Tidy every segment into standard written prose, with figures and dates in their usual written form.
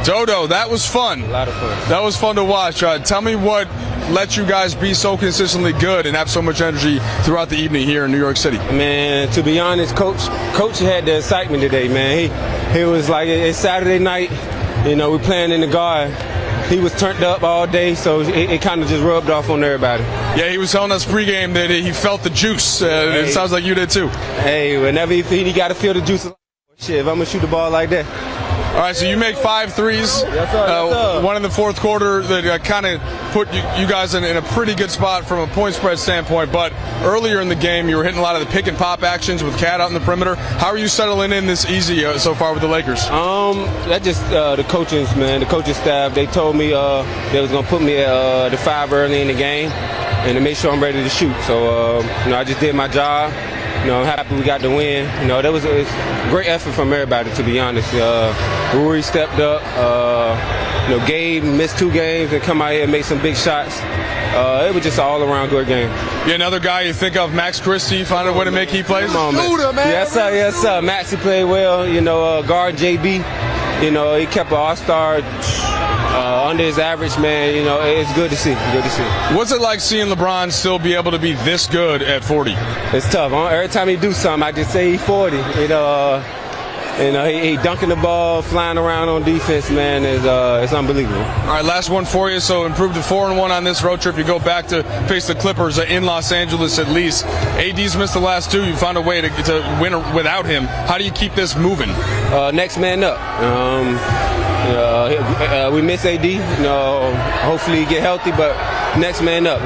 Dodo, that was fun. A lot of fun. That was fun to watch. Tell me what let you guys be so consistently good and have so much energy throughout the evening here in New York City. Man, to be honest, Coach had the excitement today, man. He was like, it's Saturday night, you know, we're playing in the Guard. He was turned up all day, so it kind of just rubbed off on everybody. Yeah, he was telling us pregame that he felt the juice. It sounds like you did too. Hey, whenever he got to feel the juice. Shit, if I'm going to shoot the ball like that. All right, so you make 5 threes. Yes, sir. One in the fourth quarter that kind of put you guys in a pretty good spot from a point spread standpoint. But earlier in the game, you were hitting a lot of the pick and pop actions with Cat out in the perimeter. How are you settling in this easy so far with the Lakers? That just the coaching, man. The coaching staff. They told me they was gonna put me at the 5 early in the game, and to make sure I'm ready to shoot. So I just did my job. I'm happy we got the win. That was a great effort from everybody, to be honest. Rui stepped up. Gabe missed 2 games and come out here and make some big shots. It was just an all-around good game. Yeah, another guy you think of, Max Christie, found a way to make key plays? Come on, man. Yes, sir. Yes, sir. Maxie played well. Guard JB. He kept an all-star under his average, man. It's good to see. Good to see. What's it like seeing LeBron still be able to be this good at 40? It's tough. Every time he do something, I just say he's 40. He dunking the ball, flying around on defense, man. It's unbelievable. All right, last one for you. So improved to 4-1 on this road trip. You go back to face the Clippers in Los Angeles at least. AD's missed the last 2. You found a way to win without him. How do you keep this moving? Next man up. We miss AD. Hopefully he get healthy, but next man up.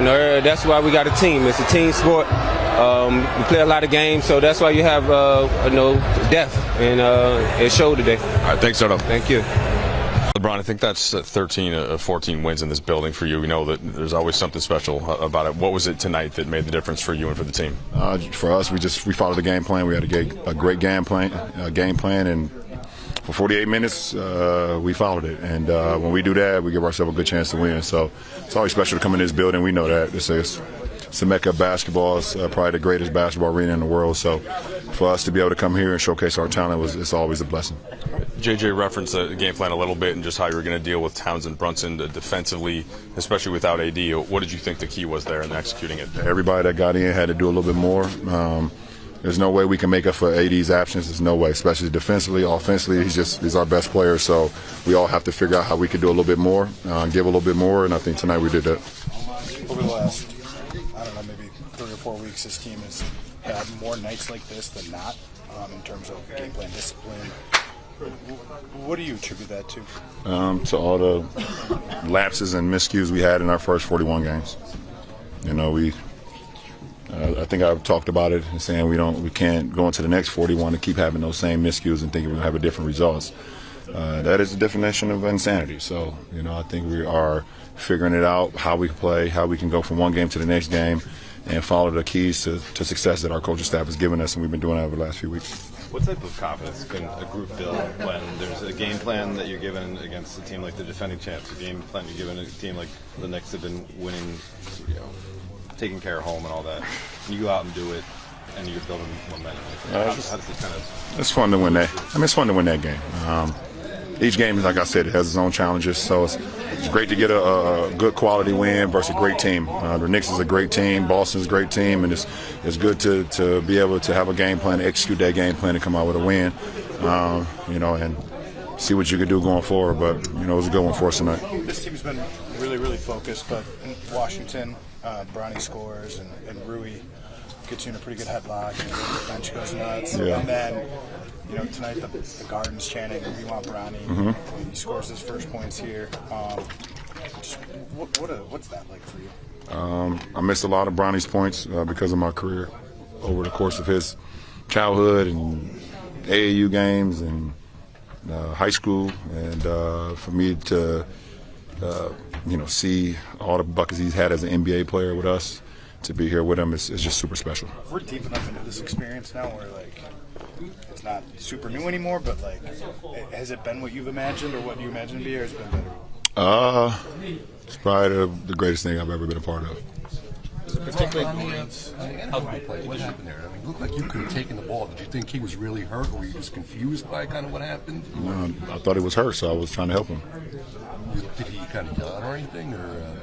That's why we got a team. It's a team sport. We play a lot of games, so that's why you have depth, and it showed today. All right, thanks, Dodo. Thank you. LeBron, I think that's 13 of 14 wins in this building for you. We know that there's always something special about it. What was it tonight that made the difference for you and for the team? For us, we followed the game plan. We had a great game plan, and for 48 minutes, we followed it. And when we do that, we give ourselves a good chance to win. So it's always special to come in this building. We know that. It's a mecca of basketball. It's probably the greatest basketball arena in the world. So for us to be able to come here and showcase our talent, it's always a blessing. JJ referenced the game plan a little bit and just how you were going to deal with Towns and Brunson defensively, especially without AD. What did you think the key was there in executing it? Everybody that got in had to do a little bit more. There's no way we can make up for AD's absence. There's no way, especially defensively. Offensively, he's our best player. So we all have to figure out how we could do a little bit more, give a little bit more, and I think tonight we did that. Over the last, maybe 3 or 4 weeks, this team has had more nights like this than not in terms of game plan discipline. What do you attribute that to? To all the lapses and miscues we had in our first 41 games. I think I've talked about it and saying we can't go into the next 41 and keep having those same miscues and thinking we're going to have different results. That is the definition of insanity. So, I think we are figuring it out, how we can play, how we can go from one game to the next game and follow the keys to success that our coaching staff has given us, and we've been doing that over the last few weeks. What type of confidence can a group build when there's a game plan that you're given against a team like the defending champs, a game plan you're given a team like the Knicks have been winning, taking care of home and all that, and you go out and do it, and you're building momentum? How does it kind of... It's fun to win that. It's fun to win that game. Each game, like I said, it has its own challenges, so it's great to get a good quality win versus a great team. The Knicks is a great team, Boston's a great team, and it's good to be able to have a game plan, execute that game plan, and come out with a win, and see what you can do going forward. But, it was a good one for us tonight. This team's been really, really focused, but in Washington, Bronny scores, and Rui gets you in a pretty good headlock, and the bench goes nuts. Yeah. And then, tonight the Garden's chanting, we want Bronny. Mm-hmm. He scores his first points here. What's that like for you? I missed a lot of Bronny's points because of my career over the course of his childhood and AAU games and high school. And for me to, see all the buckets he's had as an NBA player with us, to be here with him is just super special. We're deep enough into this experience now where, it's not super new anymore, but, has it been what you've imagined or what you imagined to be, or has it been better? It's probably the greatest thing I've ever been a part of. it particularly? How did he play? What happened there? I mean, it looked like you could have taken the ball. Did you think he was really hurt, or were you just confused by kind of what happened? No, I thought he was hurt, so I was trying to help him. Did he kind of yell out or anything? Or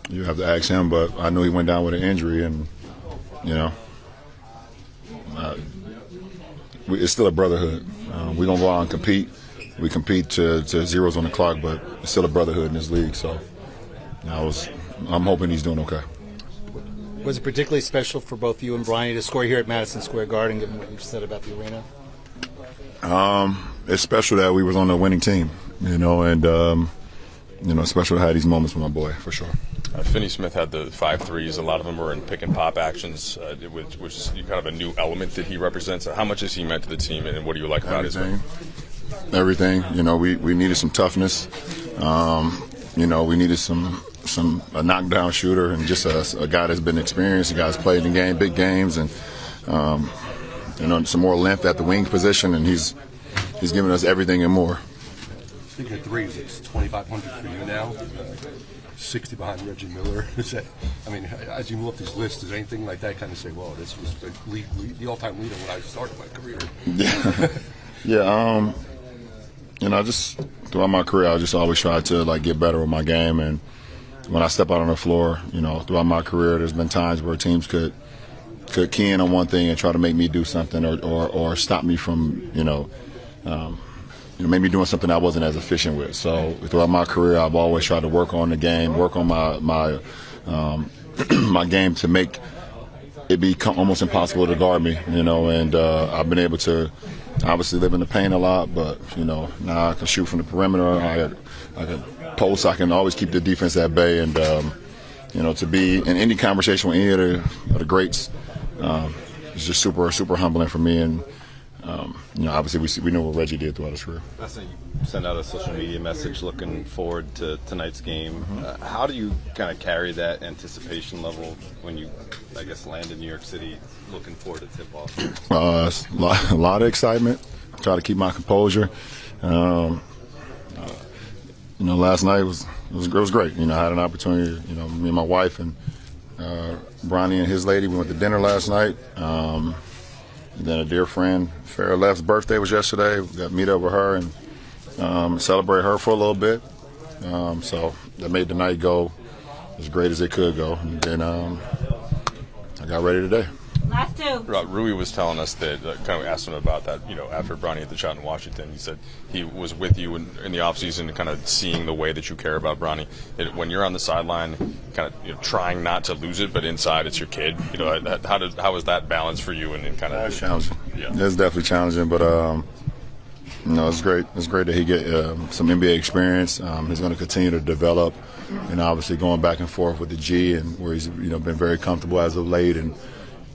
You have to ask him, but I knew he went down with an injury, and it's still a brotherhood. We're gonna go out and compete. We compete to zeros on the clock, but it's still a brotherhood in this league. So I'm hoping he's doing okay. Was it particularly special for both you and Bronny to score here at Madison Square Garden, given what you said about the arena? It's special that we was on the winning team, and special to have these moments with my boy, for sure. Finney-Smith had the 5 threes. A lot of them were in pick and pop actions, which is kind of a new element that he represents. How much has he meant to the team, and what do you like about his game? Everything. We needed some toughness. We needed a knockdown shooter, and just a guy that's been experienced, a guy that's played in big games, and some more length at the wing position, and he's giving us everything and more. Speaking of threes, it's 2,500 for you now. 60 behind Reggie Miller. As you move up these lists, is anything like that kind of say, well, this was the all-time leader when I started my career? Yeah. Just throughout my career, I just always tried to get better with my game, and when I step out on the floor, throughout my career, there's been times where teams could key in on one thing and try to make me do something, or stop me from maybe doing something I wasn't as efficient with. So throughout my career, I've always tried to work on the game, work on my my game to make it be almost impossible to guard me. And I've been able to obviously live in the paint a lot, but now I can shoot from the perimeter. I can post. I can always keep the defense at bay, and to be in any conversation with any of the greats, it's just super humbling for me. And obviously we know what Reggie did throughout his career. Last night you sent out a social media message looking forward to tonight's game. How do you kind of carry that anticipation level when you, land in New York City looking forward to tip-off? It's a lot of excitement. I try to keep my composure. Last night was great. I had an opportunity. Me and my wife and Bronny and his lady, we went to dinner last night. And then a dear friend, Farrah Left's birthday was yesterday. We got to meet up with her and celebrate her for a little bit. So that made the night go as great as it could go. And then I got ready today. Last two. Rui was telling us that, kind of asked him about that, after Bronny had the shot in Washington. He said he was with you in the offseason, kind of seeing the way that you care about Bronny. When you're on the sideline, kind of trying not to lose it, but inside it's your kid. How was that balance for you? And kind of it's challenging. Yeah, it's definitely challenging, but it's great. It's great that he get some NBA experience. He's going to continue to develop, and obviously going back and forth with the G, and where he's been very comfortable as of late, and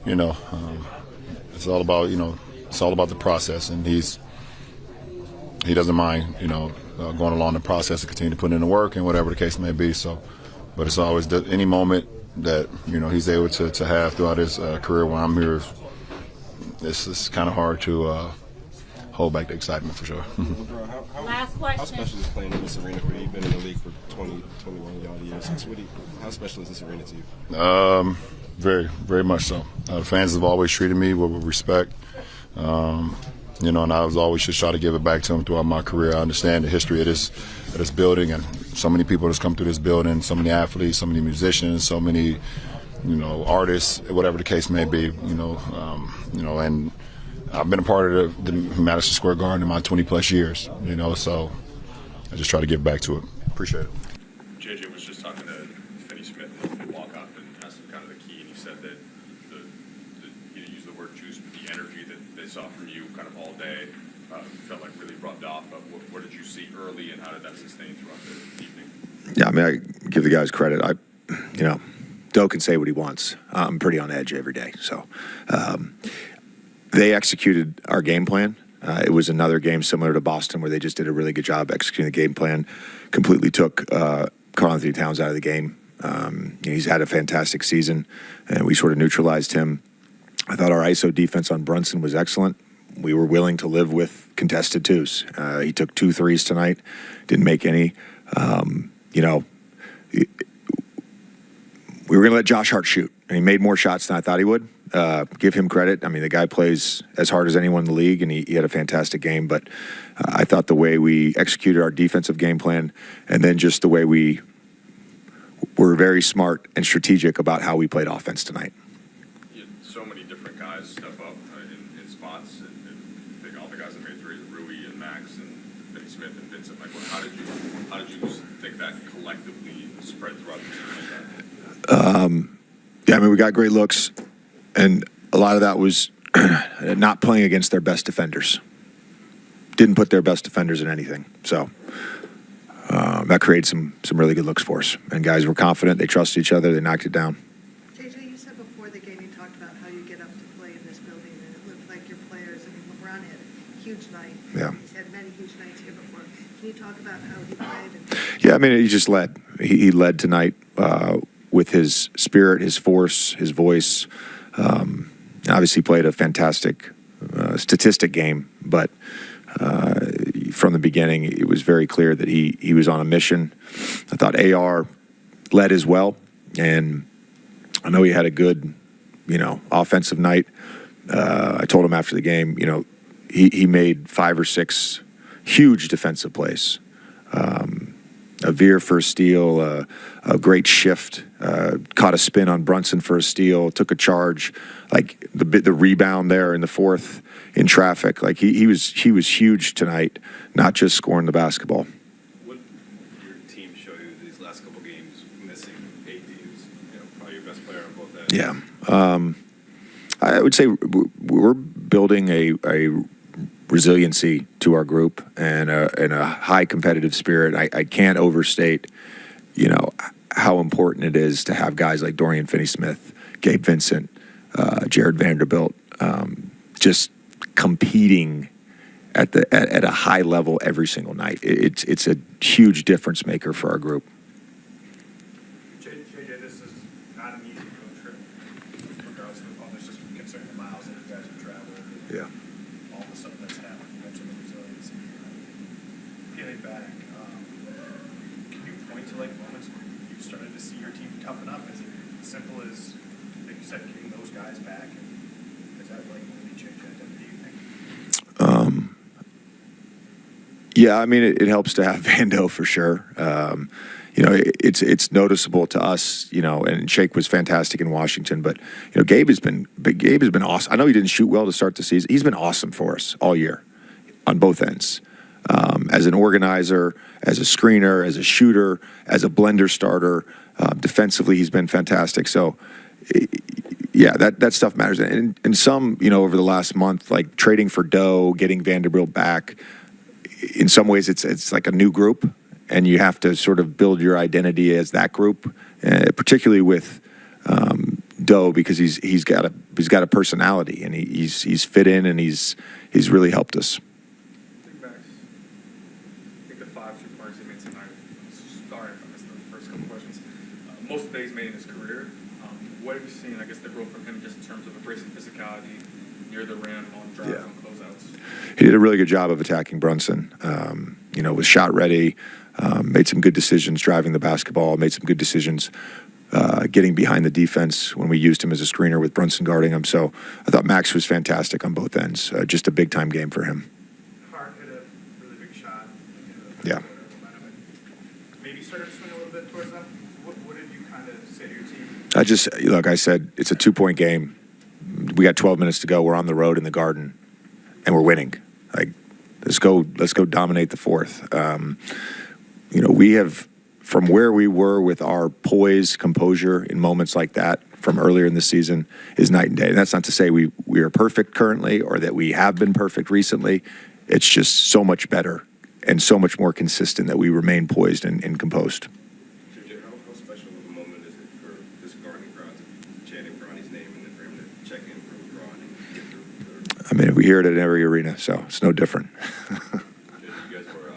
it's all about the process, and he doesn't mind going along the process and continue to put in the work and whatever the case may be. So, but it's always any moment that he's able to have throughout his career when I'm here. It's kind of hard to hold back the excitement for sure. Last question. How special is playing in this arena for you? You've been in the league for 20, 21 odd years. How special is this arena to you? Very, very much so. The fans have always treated me with respect, and I was always just try to give it back to them throughout my career. I understand the history of this building, and so many people that's come through this building, so many athletes, so many musicians, so many, artists, whatever the case may be, and I've been a part of the Madison Square Garden in my 20-plus years, so I just try to give back to it. Appreciate it. JJ was just talking to Finney-Smith in walk-off and asked him kind of the key, and he said that he used the word juice, but the energy that they saw from you kind of all day felt like really rubbed off. But what did you see early, and how did that sustain throughout the evening? Yeah, I give the guys credit. Doe can say what he wants. I'm pretty on edge every day. So they executed our game plan. It was another game similar to Boston where they just did a really good job executing the game plan, completely took Karl-Anthony Towns out of the game. He's had a fantastic season, and we sort of neutralized him. I thought our ISO defense on Brunson was excellent. We were willing to live with contested twos. He took 2 threes tonight, didn't make any. We were going to let Josh Hart shoot, and he made more shots than I thought he would. Give him credit. I mean, the guy plays as hard as anyone in the league, and he had a fantastic game. But I thought the way we executed our defensive game plan, and then just the way we were very smart and strategic about how we played offense tonight. You had so many different guys step up in spots. And big, all the guys that made threes, Rui and Max and Finney-Smith and Vincent. Like, how did you think that collectively spread throughout the team like that? Yeah, I mean, we got great looks, and a lot of that was not playing against their best defenders. Didn't put their best defenders in anything. So that created some really good looks for us. And guys were confident. They trusted each other. They knocked it down. JJ, you said before the game, you talked about how you get up to play in this building, and it looked like your players, I mean, LeBron had a huge night. Yeah. He's had many huge nights here before. Can you talk about how he played? Yeah, I mean, he just led. He led tonight with his spirit, his force, his voice. Obviously played a fantastic statistic game, but from the beginning, it was very clear that he was on a mission. I thought AR led as well, and I know he had a good, offensive night. I told him after the game, he made 5 or 6 huge defensive plays. A veer for a steal, a great shift, caught a spin on Brunson for a steal, took a charge, like the rebound there in the fourth in traffic. Like he was huge tonight, not just scoring the basketball. What did your team show you these last couple games missing AD, who's probably your best player on both ends? Yeah, I would say we're building a resiliency to our group and a high competitive spirit. I can't overstate, how important it is to have guys like Dorian Finney-Smith, Gabe Vincent, Jared Vanderbilt, just competing at a high level every single night. It's a huge difference maker for our group. JJ, this is not an easy road trip, regardless of opponents, just considering the miles that you guys have traveled. Yeah. All the stuff that's happened. You mentioned the resiliency. Peeling back, can you point to moments where you started to see your team toughen up? Is it as simple as, like you said, getting those guys back? Is that when you change identity, you think? Yeah, I mean, it helps to have Vando for sure. It's noticeable to us, and Shake was fantastic in Washington, but Gabe has been awesome. I know he didn't shoot well to start the season. He's been awesome for us all year on both ends. As an organizer, as a screener, as a shooter, as a blender starter, defensively he's been fantastic. So yeah, that stuff matters. And some, over the last month, like trading for Doe, getting Vanderbilt back, in some ways it's like a new group, and you have to sort of build your identity as that group, particularly with Doe, because he's got a personality, and he's fit in, and he's really helped us. I think the 5 3-pointers he made tonight. Sorry if I missed the first couple questions. Most days made in his career. What have you seen, I guess, the growth from him just in terms of embracing physicality near the rim, on drives, on closeouts? He did a really good job of attacking Brunson. Was shot ready, made some good decisions driving the basketball, made some good decisions getting behind the defense when we used him as a screener with Brunson guarding him. So I thought Max was fantastic on both ends. Just a big-time game for him. Hart hit a really big shot. Yeah. Maybe started to swing a little bit towards them. What did you kind of say to your team? I said, it's a 2-point game. We got 12 minutes to go. We're on the road in the Garden, and we're winning. Let's go dominate the fourth. We have, from where we were with our poise, composure in moments like that from earlier in the season, is night and day. And that's not to say we are perfect currently or that we have been perfect recently. It's just so much better and so much more consistent that we remain poised and composed. JJ, how special of a moment is it for this Garden crowd to chanting Bronny's name and then for him to check in for LeBron and get through? I mean, we hear it at every arena, so it's no different. You guys were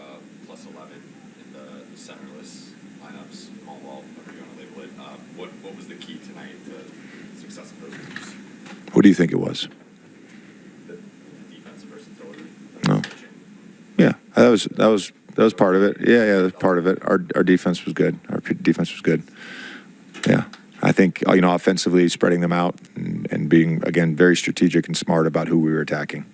plus 11 in the centerless lineups, all ball, whatever you want to label it. What was the key tonight to success of those groups? What do you think it was? The defensive versatility. No. Yeah, that was part of it. Yeah, that was part of it. Our defense was good. Our defense was good. Yeah. I think, offensively spreading them out and being, again, very strategic and smart about who we were attacking.